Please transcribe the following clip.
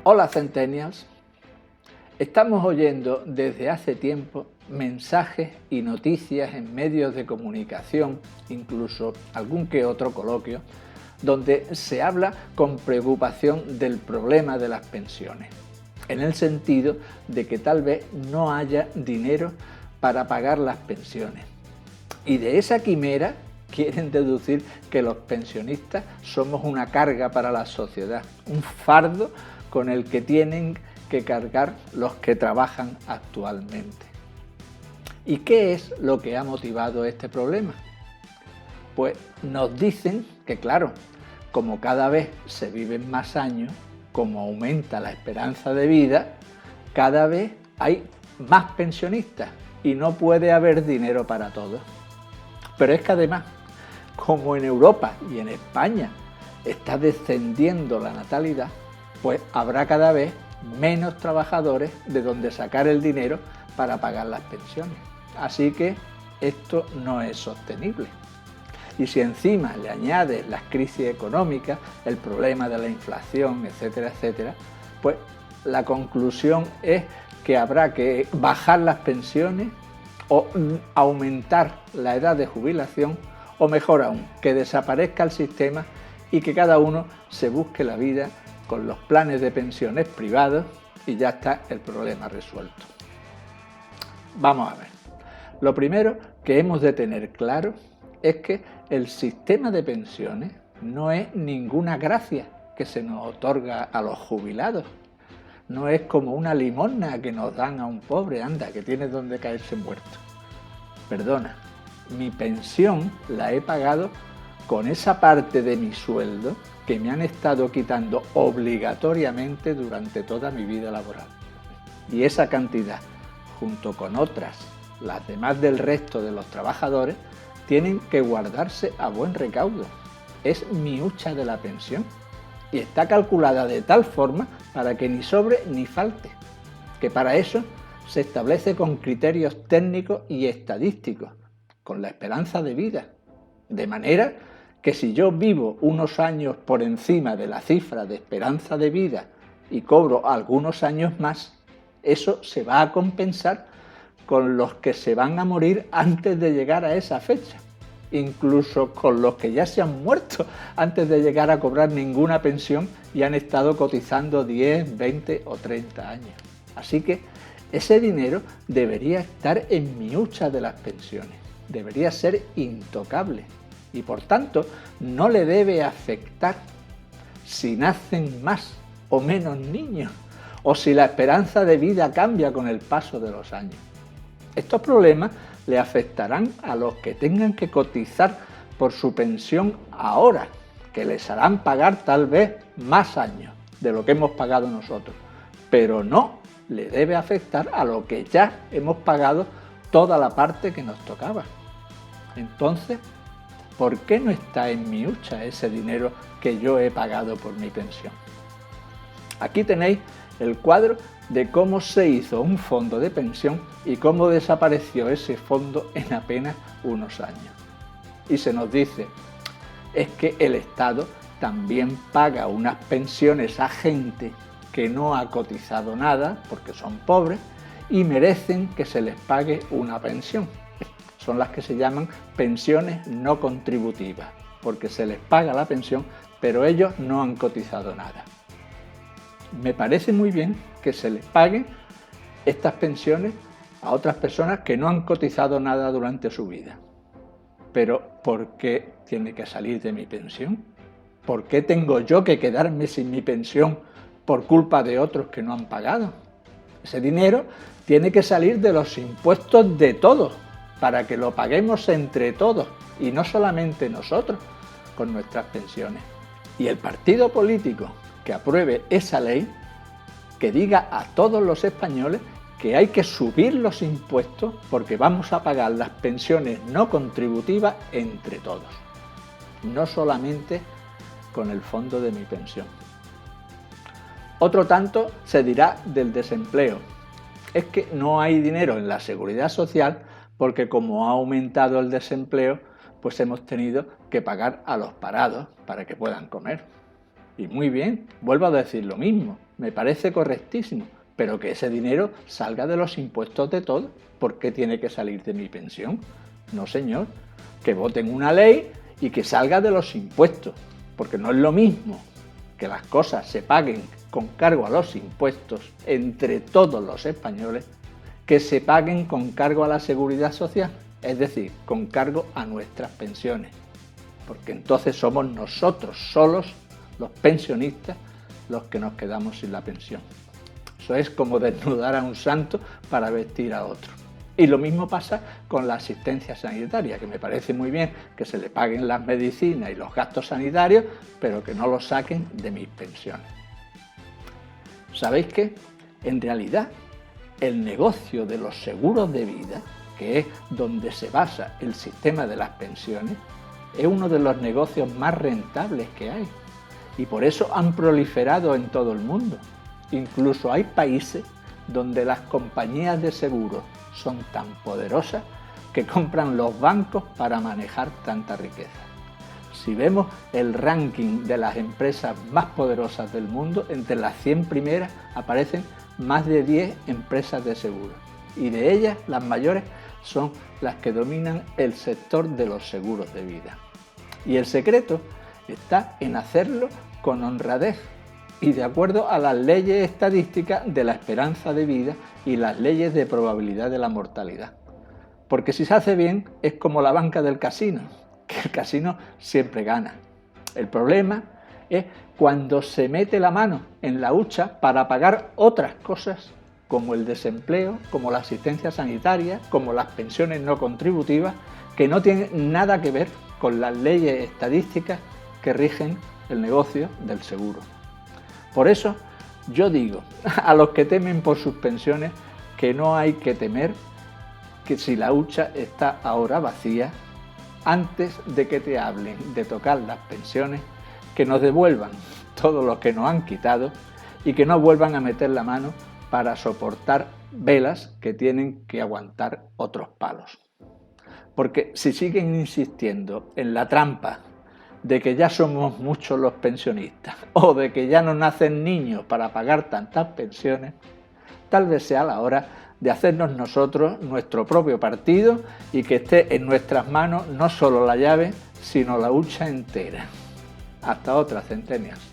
Hola Centennials, estamos oyendo desde hace tiempo mensajes y noticias en medios de comunicación, incluso algún que otro coloquio, donde se habla con preocupación del problema de las pensiones, en el sentido de que tal vez no haya dinero para pagar las pensiones. Y de esa quimera quieren deducir que los pensionistas somos una carga para la sociedad, un fardo con el que tienen que cargar los que trabajan actualmente. ¿Y qué es lo que ha motivado este problema? Pues nos dicen que, claro, como cada vez se viven más años, como aumenta la esperanza de vida, cada vez hay más pensionistas y no puede haber dinero para todos. Pero es que además, como en Europa y en España está descendiendo la natalidad, pues habrá cada vez menos trabajadores de donde sacar el dinero para pagar las pensiones. Así que esto no es sostenible. Y si encima le añades las crisis económicas, el problema de la inflación, etcétera, etcétera, pues la conclusión es que habrá que bajar las pensiones o aumentar la edad de jubilación, o mejor aún, que desaparezca el sistema y que cada uno se busque la vida con los planes de pensiones privados y ya está el problema resuelto. Vamos a ver. Lo primero que hemos de tener claro es que el sistema de pensiones no es ninguna gracia que se nos otorga a los jubilados. No es como una limosna que nos dan a un pobre, anda, que tiene donde caerse muerto. Perdona, mi pensión la he pagado con esa parte de mi sueldo que me han estado quitando obligatoriamente durante toda mi vida laboral. Y esa cantidad, junto con otras, las demás del resto de los trabajadores, tienen que guardarse a buen recaudo. Es mi hucha de la pensión y está calculada de tal forma para que ni sobre ni falte, que para eso se establece con criterios técnicos y estadísticos, con la esperanza de vida, de manera que si yo vivo unos años por encima de la cifra de esperanza de vida y cobro algunos años más, eso se va a compensar con los que se van a morir antes de llegar a esa fecha, incluso con los que ya se han muerto antes de llegar a cobrar ninguna pensión y han estado cotizando 10, 20 o 30 años. Así que ese dinero debería estar en mi hucha de las pensiones, debería ser intocable y por tanto no le debe afectar si nacen más o menos niños o si la esperanza de vida cambia con el paso de los años. Estos problemas le afectarán a los que tengan que cotizar por su pensión ahora, que les harán pagar tal vez más años de lo que hemos pagado nosotros, pero no le debe afectar a lo que ya hemos pagado toda la parte que nos tocaba. Entonces, ¿por qué no está en mi hucha ese dinero que yo he pagado por mi pensión? Aquí tenéis el cuadro de cómo se hizo un fondo de pensión y cómo desapareció ese fondo en apenas unos años. Y se nos dice, es que el Estado también paga unas pensiones a gente que no ha cotizado nada porque son pobres y merecen que se les pague una pensión. Son las que se llaman pensiones no contributivas, porque se les paga la pensión, pero ellos no han cotizado nada. Me parece muy bien que se les paguen estas pensiones a otras personas que no han cotizado nada durante su vida. Pero ¿por qué tiene que salir de mi pensión? ¿Por qué tengo yo que quedarme sin mi pensión por culpa de otros que no han pagado? Ese dinero tiene que salir de los impuestos de todos, para que lo paguemos entre todos y no solamente nosotros con nuestras pensiones. Y el partido político que apruebe esa ley, que diga a todos los españoles que hay que subir los impuestos porque vamos a pagar las pensiones no contributivas entre todos, no solamente con el fondo de mi pensión. Otro tanto se dirá del desempleo. Es que no hay dinero en la seguridad social porque como ha aumentado el desempleo, pues hemos tenido que pagar a los parados para que puedan comer. Y muy bien, vuelvo a decir lo mismo, me parece correctísimo, pero que ese dinero salga de los impuestos de todos. ¿Por qué tiene que salir de mi pensión? No, señor, que voten una ley y que salga de los impuestos, porque no es lo mismo que las cosas se paguen con cargo a los impuestos entre todos los españoles que se paguen con cargo a la seguridad social, es decir, con cargo a nuestras pensiones, porque entonces somos nosotros solos, los pensionistas, los que nos quedamos sin la pensión. Eso es como desnudar a un santo para vestir a otro. Y lo mismo pasa con la asistencia sanitaria, que me parece muy bien que se le paguen las medicinas y los gastos sanitarios, pero que no los saquen de mis pensiones. ¿Sabéis qué? En realidad, el negocio de los seguros de vida, que es donde se basa el sistema de las pensiones, es uno de los negocios más rentables que hay. Y por eso han proliferado en todo el mundo. Incluso hay países donde las compañías de seguros son tan poderosas que compran los bancos para manejar tanta riqueza. Si vemos el ranking de las empresas más poderosas del mundo, entre las 100 primeras aparecen más de 10 empresas de seguros. Y de ellas, las mayores son las que dominan el sector de los seguros de vida. Y el secreto está en hacerlo con honradez y de acuerdo a las leyes estadísticas de la esperanza de vida y las leyes de probabilidad de la mortalidad. Porque si se hace bien es como la banca del casino, que el casino siempre gana. El problema es cuando se mete la mano en la hucha para pagar otras cosas como el desempleo, como la asistencia sanitaria, como las pensiones no contributivas, que no tienen nada que ver con las leyes estadísticas que rigen el negocio del seguro. Por eso yo digo a los que temen por sus pensiones que no hay que temer que si la hucha está ahora vacía, antes de que te hablen de tocar las pensiones, que nos devuelvan todo lo que nos han quitado y que no vuelvan a meter la mano para soportar velas que tienen que aguantar otros palos. Porque si siguen insistiendo en la trampa de que ya somos muchos los pensionistas o de que ya no nacen niños para pagar tantas pensiones, tal vez sea la hora de hacernos nosotros nuestro propio partido y que esté en nuestras manos no solo la llave, sino la hucha entera. Hasta otra, centenias.